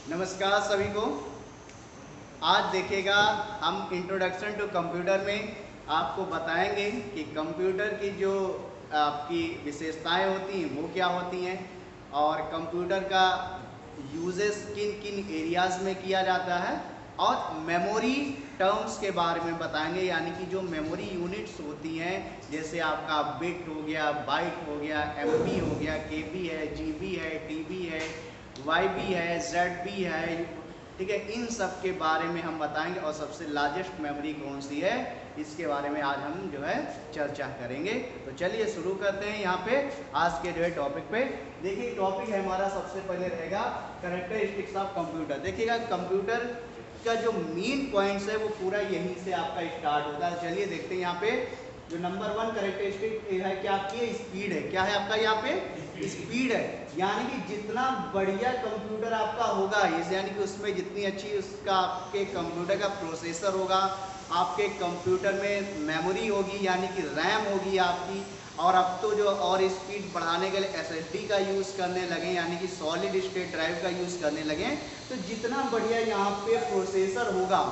नमस्कार सभी को। आज देखिएगा हम इंट्रोडक्शन टू कंप्यूटर में आपको बताएंगे कि कंप्यूटर की जो आपकी विशेषताएं होती हैं वो क्या होती हैं और कंप्यूटर का यूजेस किन किन एरियाज़ में किया जाता है और मेमोरी टर्म्स के बारे में बताएंगे, यानी कि जो मेमोरी यूनिट्स होती हैं जैसे आपका बिट हो गया, बाइट हो गया, एमबी हो गया, केबी है, जीबी है, टीबी है, वाईबी है, जेडबी है, ठीक है। इन सब के बारे में हम बताएंगे और सबसे लार्जेस्ट मेमोरी कौन सी है इसके बारे में आज हम जो है चर्चा करेंगे। तो चलिए शुरू करते हैं यहाँ पे आज के जो है टॉपिक पे। देखिए टॉपिक है हमारा, सबसे पहले रहेगा कैरेक्टरिस्टिक्स ऑफ कंप्यूटर। देखिएगा कंप्यूटर का जो मेन पॉइंट्स है वो पूरा यहीं से आपका स्टार्ट होता है। चलिए देखते हैं यहाँ पे जो नंबर 1 कैरेक्टरिस्टिक है क्या आपकी स्पीड है। क्या है आपका यहाँ पे स्पीड है, यानी कि जितना बढ़िया कंप्यूटर आपका होगा यानी कि उसमें जितनी अच्छी उसका आपके कंप्यूटर का प्रोसेसर होगा, आपके कंप्यूटर में मेमोरी होगी यानी कि रैम होगी आपकी, और अब तो जो और स्पीड बढ़ाने के लिए एसएसडी का यूज़ करने लगे यानी कि सॉलिड स्टेट ड्राइव का यूज़ करने लगे। तो जितना बढ़िया यहाँ पे प्रोसेसर होगा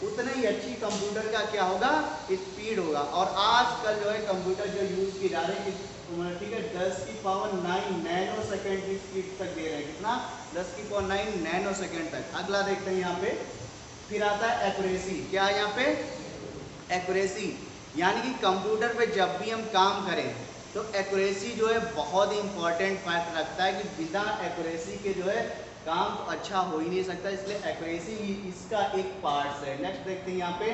उतना ही अच्छी कंप्यूटर का क्या होगा स्पीड होगा। और आजकल जो है कंप्यूटर जो यूज़ की जा रही है, ठीक है, 10⁹ नैनो सेकेंड की स्पीड तक दे रहे हैं। कितना? 10⁹ नैनो सेकेंड तक। अगला देखते हैं यहाँ पे, फिर आता है एक्यूरेसी। क्या है यहाँ पे? एक्यूरेसी, यानी कि कंप्यूटर पे जब भी हम काम करें तो एक्यूरेसी जो है बहुत ही इंपॉर्टेंट फैक्ट रखता है कि बिना एक्यूरेसी के जो है काम तो अच्छा हो ही नहीं सकता, इसलिए एक्यूरेसी इसका एक पार्ट है। नेक्स्ट देखते हैं यहाँ पे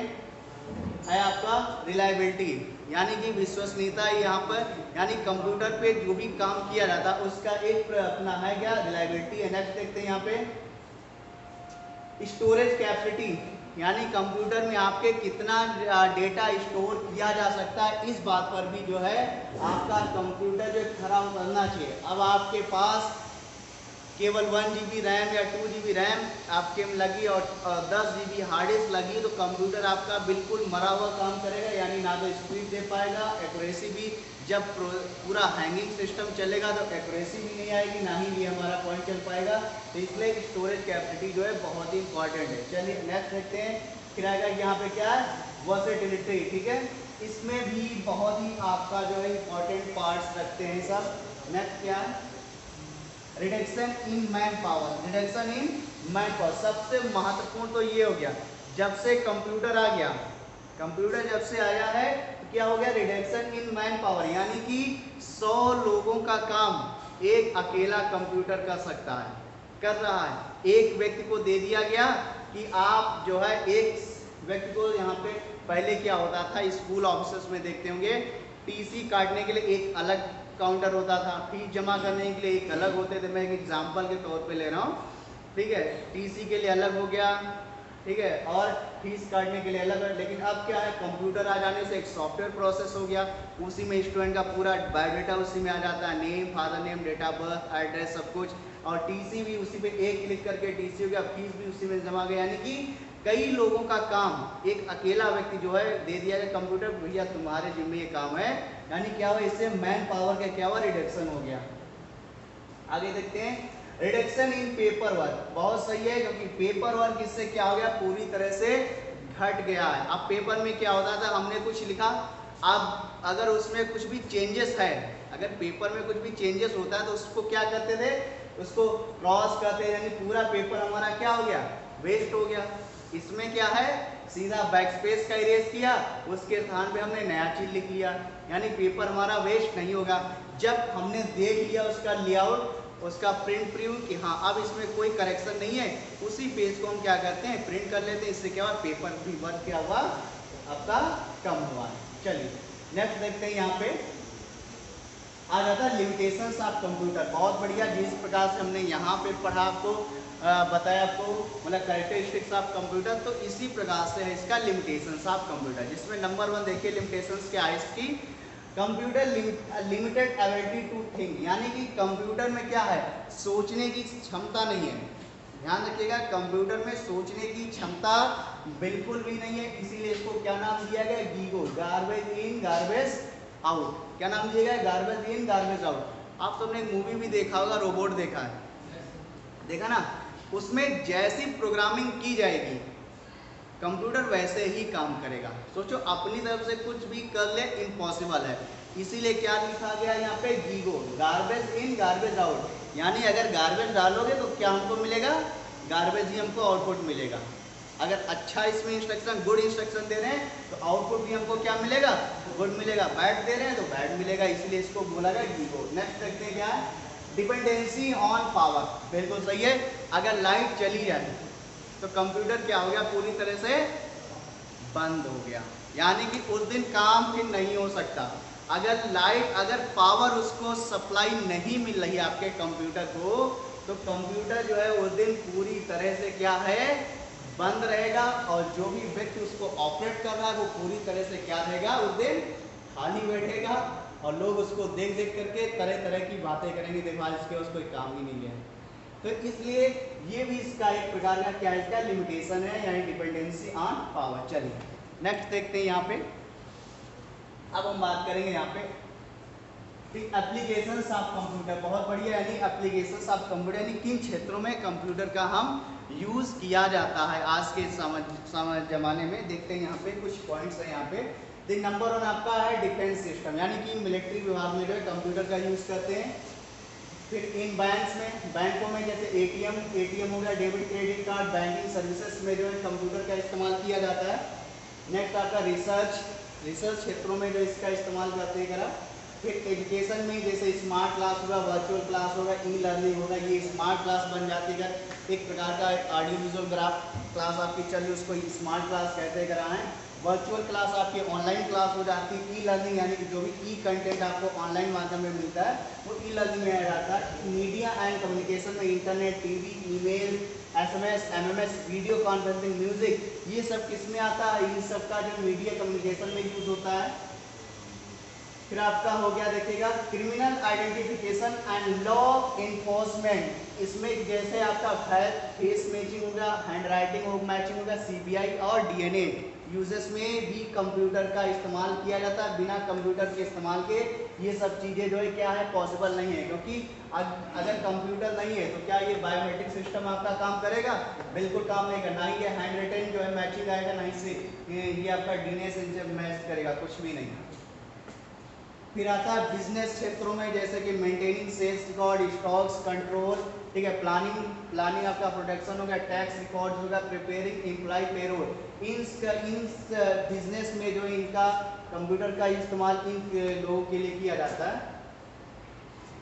है आपका रिलायबिलिटी, यानी कि विश्वसनीयता। यहाँ पर यानी कंप्यूटर पे जो भी काम किया जाता है उसका एक अपना है क्या रिलायबिलिटी है। नेक्स्ट देखते हैं यहाँ पे स्टोरेज कैपेसिटी, यानी कंप्यूटर में आपके कितना डेटा स्टोर किया जा सकता है, इस बात पर भी जो है आपका कंप्यूटर जो खरा उतरना चाहिए। अब आपके पास केवल 1 GB रैम या 2 GB रैम आपके में लगी और 10 GB हार्ड डिस्क लगी तो कंप्यूटर आपका बिल्कुल मरा हुआ काम करेगा, यानी ना तो स्पीड दे पाएगा, एक्यूरेसी भी जब पूरा हैंगिंग सिस्टम चलेगा तो एक्यूरेसी भी नहीं आएगी, ना ही ये हमारा पॉइंट चल पाएगा। तो इसलिए स्टोरेज कैपेसिटी जो है बहुत ही इंपॉर्टेंट है। चलिए नेक्स्ट देखते हैं, फिर आएगा यहाँ पे क्या है वर्सेटिलिटी, ठीक है, इसमें भी बहुत ही आपका जो है इंपॉर्टेंट पार्ट्स रखते हैं सब। नेक्स्ट क्या है reduction in man power. Reduction in man power सबसे महत्वपूर्ण तो ये हो गया, जब से कंप्यूटर आ गया, कंप्यूटर जब से आया है तो क्या हो गया रिडक्शन इन मैन पावर, यानी कि 100 लोगों का काम एक अकेला कंप्यूटर कर सकता है, कर रहा है। एक व्यक्ति को दे दिया गया कि आप जो है एक व्यक्ति को यहाँ पे पहले क्या होता था स्कूल ऑफिस में देखते होंगे टीसी काटने के लिए एक अलग काउंटर होता था, फीस जमा करने के लिए एक अलग होते थे। मैं एक एग्जांपल के तौर पे ले रहा हूँ, ठीक है, टीसी के लिए अलग हो गया, ठीक है, और फीस काटने के लिए अलग है। लेकिन अब क्या है कंप्यूटर आ जाने से एक सॉफ्टवेयर प्रोसेस हो गया, उसी में स्टूडेंट का पूरा बायोडाटा उसी में आ जाता है, name, father name, date of birth, address, सब कुछ, और टीसी भी उसी पे एक क्लिक करके टीसी हो गया, फीस भी उसी में जमा गया। यानी कि कई लोगों का काम एक अकेला व्यक्ति जो है दे दिया गया कंप्यूटर, भैया तुम्हारे जिम्मे ये काम है, यानी क्या हुआ इससे मैन पावर का क्या हुआ रिडक्शन हो गया। आगे देखते हैं रिडक्शन इन पेपर वर्क, बहुत सही है क्योंकि पेपर वर्क इससे क्या हो गया पूरी तरह से घट गया है। अब पेपर में क्या होता था, हमने कुछ लिखा, अब अगर उसमें कुछ भी चेंजेस है, अगर पेपर में कुछ भी चेंजेस होता है तो उसको क्या करते थे, उसको क्रॉस करते थे, यानी पूरा पेपर हमारा क्या हो गया वेस्ट हो गया। इसमें क्या है सीधा बैकस्पेस का इरेज किया, उसके स्थान पे हमने नया चीज लिख लिया, यानी पेपर हमारा वेस्ट नहीं होगा। जब हमने देख लिया उसका लेआउट, उसका प्रिंट प्रीव्यू कि हाँ अब इसमें कोई करेक्शन नहीं है, उसी पेज को हम क्या करते हैं प्रिंट कर लेते हैं। इससे क्या हुआ पेपर भी वर्क क्या हुआ आपका कम हुआ। चलिए नेक्स्ट देखते हैं, यहाँ पे आ जाता है लिमिटेशंस ऑफ कंप्यूटर। बहुत बढ़िया, जिस प्रकार से हमने यहाँ पे पढ़ा आपको बताया आपको मतलब कैरेक्टरिस्टिक्स ऑफ कंप्यूटर, तो इसी प्रकार से है इसका लिमिटेशंस ऑफ कंप्यूटर, जिसमें नंबर 1 देखिए लिमिटेशंस क्या है इसकी, computer limited ability to think, यानी कि कंप्यूटर में क्या है सोचने की क्षमता नहीं है। ध्यान रखिएगा कंप्यूटर में सोचने की क्षमता बिल्कुल भी नहीं है, इसीलिए इसको क्या नाम दिया गया GIGO, garbage in garbage out. क्या नाम दिया गया गार्बेज इन गार्बेज आउट। आप सबने मूवी भी देखा होगा, रोबोट देखा है, देखा ना, उसमें जैसी प्रोग्रामिंग की जाएगी कंप्यूटर वैसे ही काम करेगा। सोचो अपनी तरफ से कुछ भी कर ले इम्पॉसिबल है, इसीलिए क्या लिखा गया यहाँ पे, GIGO, garbage in garbage out, यानी अगर गार्बेज डालोगे तो क्या हमको मिलेगा, गार्बेज ही हमको आउटपुट मिलेगा। अगर अच्छा इसमें इंस्ट्रक्शन, गुड इंस्ट्रक्शन दे रहे हैं तो आउटपुट भी हमको क्या मिलेगा, गुड मिलेगा। बैड दे रहे हैं तो बैड मिलेगा, इसलिए इसको बोला गया गीगो। नेक्स्ट देखते हैं क्या है, डिपेंडेंसी ऑन पावर, बिल्कुल सही है। अगर लाइट चली जाए तो कंप्यूटर क्या हो गया, पूरी तरह से बंद हो गया, यानी कि उस दिन काम फिर नहीं हो सकता। अगर पावर उसको सप्लाई नहीं मिल रही है आपके कंप्यूटर को, तो कंप्यूटर जो है उस दिन पूरी तरह से क्या है, बंद रहेगा, और जो भी व्यक्ति उसको ऑपरेट कर रहा है वो पूरी तरह से क्या रहेगा, उस दिन खाली बैठेगा, और लोग उसको देख देख करके तरह तरह की बातें करेंगे, देखो आज इसके पास कोई काम ही नहीं है। तो इसलिए ये भी इसका एक प्रकार का क्या, इसका लिमिटेशन है, यानी डिपेंडेंसी ऑन पावर। चलिए नेक्स्ट देखते हैं यहाँ पे। अब हम बात करेंगे यहाँ पे एप्लीकेशंस ऑफ कंप्यूटर, बहुत बढ़िया, यानी एप्लीकेशंस ऑफ कंप्यूटर, यानी किन क्षेत्रों में कंप्यूटर का हम यूज किया जाता है आज के जमाने में। देखते हैं यहाँ पे कुछ पॉइंट्स है यहाँ पे। नंबर 1 आपका है डिफेंस सिस्टम, यानी कि मिलिट्री विभाग में जो है कंप्यूटर का यूज करते हैं। फिर इन बैंक्स में, बैंकों में जैसे एटीएम हो गया, debit credit card, banking services में जो है कंप्यूटर का इस्तेमाल किया जाता है। नेक्स्ट आपका रिसर्च क्षेत्रों में जो इसका इस्तेमाल करते हैं करा। फिर एजुकेशन में जैसे स्मार्ट क्लास होगा, वर्चुअल क्लास होगा, ई लर्निंग होगा, ये स्मार्ट क्लास बन जाती है। एक प्रकार का ऑडियो विजुअल ग्राफ क्लास आपकी चल रही है, उसको स्मार्ट क्लास कहते हैं करा है। वर्चुअल क्लास आपकी ऑनलाइन क्लास हो जाती है। ई लर्निंग यानी कि जो भी ई कंटेंट आपको ऑनलाइन माध्यम में मिलता है वो ई लर्निंग में आ जाता है। मीडिया एंड कम्युनिकेशन में internet, TV, email, SMS, MMS, video conferencing, music, ये सब किस में आता है, इन सब का जो मीडिया कम्युनिकेशन में यूज होता है। फिर आपका हो गया देखिएगा criminal identification and law enforcement, इसमें जैसे आपका फेस मैचिंग होगा, हैंड राइटिंग मैचिंग होगा, सीबीआई और डीएनए यूजेस में भी कंप्यूटर का इस्तेमाल किया जाता है। बिना कंप्यूटर के इस्तेमाल के ये सब चीज़ें जो है क्या है, पॉसिबल नहीं है, क्योंकि अगर कंप्यूटर नहीं है तो क्या ये बायोमेट्रिक सिस्टम आपका काम करेगा, बिल्कुल काम नहीं करेगा। ना ही ये हैंड रिटन जो है मैचिंग आएगा, ना ही से ये आपका डीएनए से मैच करेगा, कुछ भी नहीं। फिर आता है बिजनेस क्षेत्रों में जैसे कि maintaining sales record, stocks control, ठीक है, प्लानिंग आपका प्रोडक्शन होगा, टैक्स रिकॉर्ड होगा, प्रिपेयरिंग एम्प्लॉय पेरोल, इन बिजनेस में जो इनका कंप्यूटर का इस्तेमाल इन लोगों के लिए किया जाता है।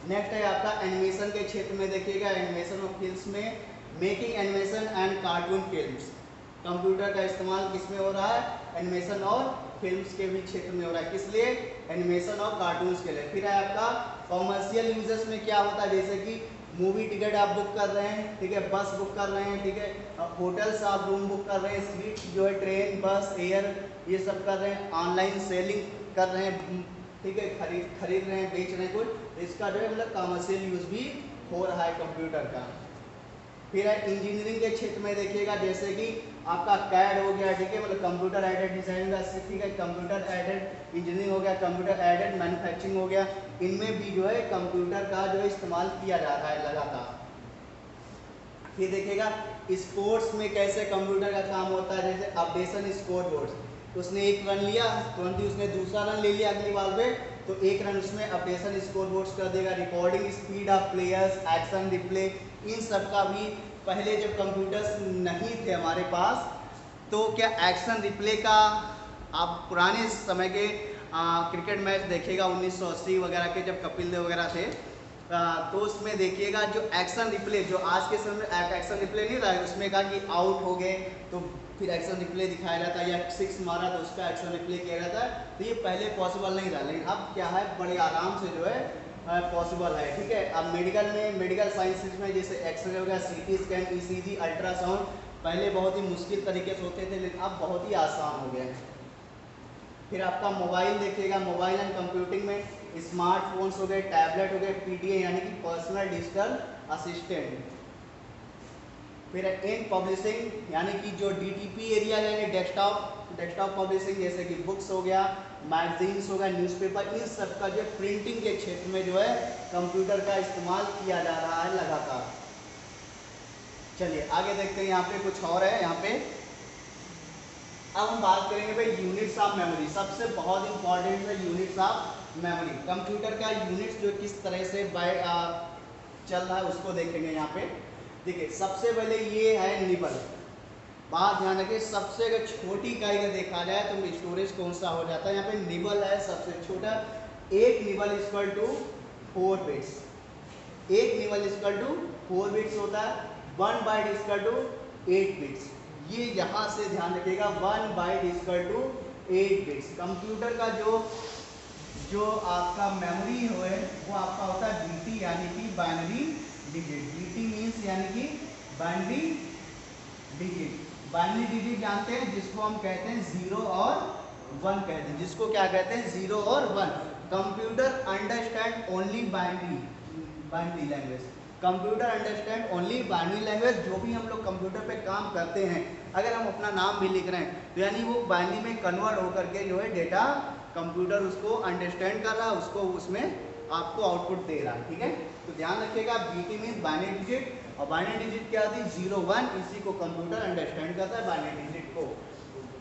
नेक्स्ट है आपका एनिमेशन के क्षेत्र में देखिएगा, एनिमेशन ऑफ फिल्म्स में making animation and cartoon films, computer का इस्तेमाल किसमें हो रहा है, एनिमेशन और फिल्म्स के भी क्षेत्र में हो रहा है। किस लिए, एनिमेशन और कार्टून्स के लिए। फिर है आपका कॉमर्शियल यूजर्स में क्या होता है, जैसे कि मूवी टिकट आप बुक कर रहे हैं, ठीक है, बस बुक कर रहे हैं, ठीक है, होटल्स आप रूम बुक कर रहे हैं, सीट जो है ट्रेन, बस, एयर, ये सब कर रहे हैं, ऑनलाइन सेलिंग कर रहे हैं, ठीक है, खरीद रहे हैं, बेच रहे हैं कुछ, इसका जो है मतलब कॉमर्शियल यूज भी हो रहा है कंप्यूटर का। फिर है इंजीनियरिंग के क्षेत्र में देखिएगा, जैसे कि आपका कैड हो गया, ठीक है, मतलब कंप्यूटर एडेड डिजाइन का, ठीक है, कंप्यूटर एडेड इंजीनियरिंग हो गया, कंप्यूटर एडेड मैन्युफैक्चरिंग हो गया, इनमें भी जो है कंप्यूटर का जो है इस्तेमाल किया जा रहा है लगातार। फिर देखिएगा स्पोर्ट्स में कैसे कंप्यूटर का काम होता है, जैसे अपडेशन स्कोर बोर्ड, उसने एक रन लिया, तुरंत ही उसने दूसरा रन ले लिया अगली बार पे, तो एक रन उसमें अपडेशन स्कोर बोर्ड्स कर देगा। Recording speed of players, action replay, इन सब का भी पहले जब कंप्यूटर्स नहीं थे हमारे पास, तो क्या एक्शन रिप्ले का आप पुराने समय के क्रिकेट मैच देखिएगा 1980 वगैरह के, जब कपिल देव वगैरह थे, तो उसमें देखिएगा जो एक्शन रिप्ले, जो आज के समय में एक्शन रिप्ले नहीं रहा है, उसमें कहा कि आउट हो गए तो फिर एक्शन रिप्ले दिखाया जाता है, या 6 मारा तो उसका एक्शन रिप्ले किया जाता है। तो ये पहले पॉसिबल नहीं था, लेकिन अब क्या है, बड़े आराम से जो है पॉसिबल है, ठीक है। अब मेडिकल में, मेडिकल साइंसेज में जैसे एक्सरे हो गया, सीटी स्कैन, ईसीजी, अल्ट्रासाउंड, पहले बहुत ही मुश्किल तरीके से होते थे, लेकिन अब बहुत ही आसान हो गया है। फिर आपका मोबाइल देखिएगा, मोबाइल एंड कंप्यूटिंग में स्मार्टफोन्स हो गए, टैबलेट हो गए, पीडीए यानी कि पर्सनल डिजिटल असिस्टेंट। फिर इन पब्लिशिंग यानी कि जो डीटीपी एरिया यानी डेस्कटॉप पब्लिशिंग, जैसे कि बुक्स हो गया, मैगजीन्स हो गया, न्यूज़पेपर, इन सब का जो प्रिंटिंग के क्षेत्र में जो है कंप्यूटर का इस्तेमाल किया जा रहा है लगातार। चलिए आगे देखते हैं, यहाँ पे कुछ और है। यहाँ पे अब हम बात करेंगे भाई यूनिट्स ऑफ मेमोरी। सबसे बहुत इंपॉर्टेंट है यूनिट्स ऑफ मेमोरी। कंप्यूटर का यूनिट्स जो किस तरह से चल रहा है उसको देखेंगे। यहाँ पे देखिए सबसे पहले ये है निबल। बात ध्यान रखिए, सबसे अगर छोटी इकाई का देखा जाए तो स्टोरेज कौन सा हो जाता है, यहाँ पे निबल है सबसे छोटा। एक निबल इक्वल टू 4 बिट्स। एक निबल इक्वल टू 4 बिट्स होता है। 1 बाइट इक्वल टू 8 बिट्स। ये यहाँ से ध्यान रखिएगा, 1 बाइट इक्वल टू 8 बिट्स। कंप्यूटर का जो आपका मेमोरी है वो आपका होता है बीटी यानी कि बाइनरी डिजिट। बीटी मीन्स यानी कि बाइनरी डिजिट। बाइनरी डिजिट जानते हैं जिसको हम कहते हैं 0 और 1 कहते हैं, जिसको क्या कहते हैं 0 और 1। Computer understand only binary language. Computer understand only binary language. जो भी हम लोग कंप्यूटर पे काम करते हैं, अगर हम अपना नाम भी लिख रहे हैं तो यानी वो बाइनरी में कन्वर्ट होकर के जो है डेटा कंप्यूटर उसको अंडरस्टैंड कर रहा है, उसको उसमें आपको आउटपुट दे रहा है। ठीक है, तो ध्यान रखिएगा बीटी मीन्स बाइनरी डिजिट, और बाइनरी डिजिट क्या होती है 0 1। इसी को कंप्यूटर अंडरस्टैंड करता है बाइनरी डिजिट को।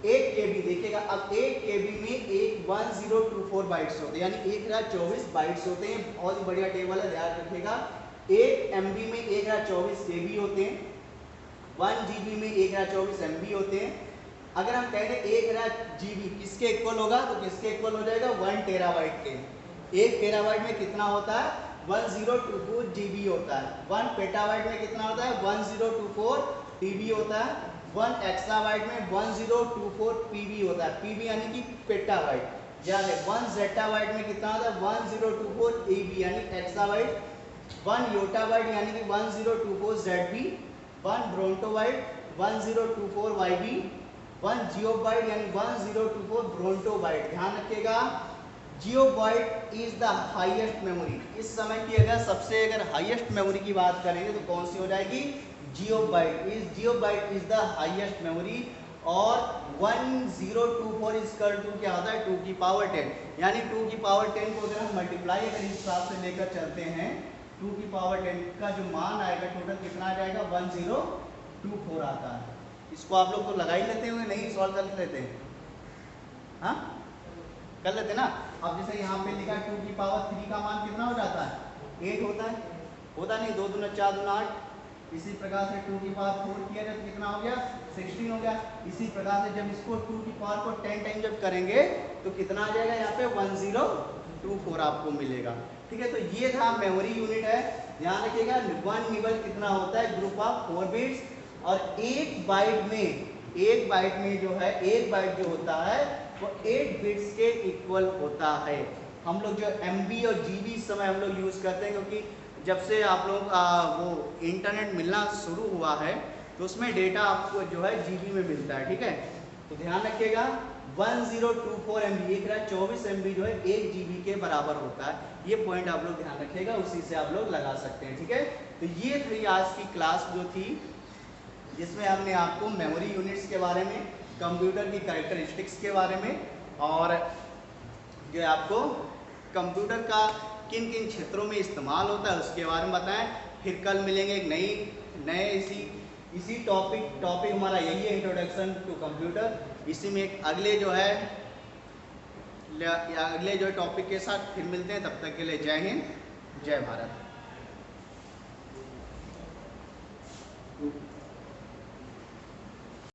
1 KB देखिएगा, अब 1 KB में एक 1024 बाइट्स होते हैं, यानी 1024 बाइट्स होते हैं। बहुत ही बढ़िया टेबल है, ध्यान रखिएगा। 1 MB में 1024 KB होते हैं। 1 GB में 1024 MB होते हैं। अगर हम कह दें 1000 GB किसके इक्वल होगा, तो किसके इक्वल हो जाएगा 1 टेराबाइट के। 1 टेराबाइट में कितना होता है 1024 GB होता है। 1 पेटाबाइट में कितना होता है 1024 TB होता है। 1 एक्साबाइट में 1024 PB होता है। PB यानी कि पेटाबाइट। यानी 1 जेटाबाइट में कितना होता है 1024 EB यानी एक्साबाइट। 1 योटाबाइट यानी कि 1024 ZB। 1 brontobyte 1024 YB। 1 जियोबाइट यानी 1024 ब्रोंटोबाइट। ध्यान रखिएगा, जियोबाइट इज द हाईएस्ट मेमोरी। इस समय की अगर सबसे हाईएस्ट मेमोरी की बात करेंगे तो कौन सी हो जाएगी जियोबाइट। जियोबाइट इज द हाईएस्ट मेमोरी। और 1024 इक्वल टू क्या होता है 2 की पावर 10, यानी 2 की पावर 10 को अगर हम मल्टीप्लाई अगर इस हिसाब से लेकर चलते हैं, 2 की पावर 10 का जो मान आएगा टोटल कितना आ जाएगा 1024 आता है। इसको आप लोग तो लगा ही लेते हुए नहीं सॉल्व कर लेते हैं, हाँ कर लेते ना। अब जैसे यहाँ पे लिखा 2 की पावर 3 का मान कितना हो जाता है 8 होता है, होता नहीं 2 दूना 4 दूना 8। इसी प्रकार से 2 की पावर 4 किया जाए तो कितना हो गया 16 हो गया। इसी प्रकार से जब इसको 2 की पावर को 10 टाइम जब करेंगे तो कितना आ जाएगा यहाँ पे 1024 आपको मिलेगा। ठीक है, तो ये था मेमोरी यूनिट है। ध्यान रखिएगा 1 निबल कितना होता है ग्रुप ऑफ 4 बिट्स। और एक बाइट में जो है एक बाइट जो होता है वो 8 बिट्स के इक्वल होता है। हम लोग जो MB और GB इस समय हम लोग यूज़ करते हैं, क्योंकि जब से आप लोग वो इंटरनेट मिलना शुरू हुआ है तो उसमें डेटा आपको जो है GB में मिलता है। ठीक है, तो ध्यान रखिएगा 1024 MB 1024 MB जो है 1 GB के बराबर होता है। ये पॉइंट आप लोग ध्यान रखिएगा, उसी से आप लोग लगा सकते हैं। ठीक है, तो ये थी आज की क्लास जो थी जिसमें हमने आपको मेमोरी यूनिट्स के बारे में, कंप्यूटर की कैरेक्टरिस्टिक्स के बारे में, और जो है आपको कंप्यूटर का किन किन क्षेत्रों में इस्तेमाल होता है उसके बारे में बताएं। फिर कल मिलेंगे एक नए इसी टॉपिक हमारा यही है इंट्रोडक्शन टू कंप्यूटर। इसी में एक अगले जो टॉपिक के साथ फिर मिलते हैं। तब तक के लिए जय हिंद, जय भारत।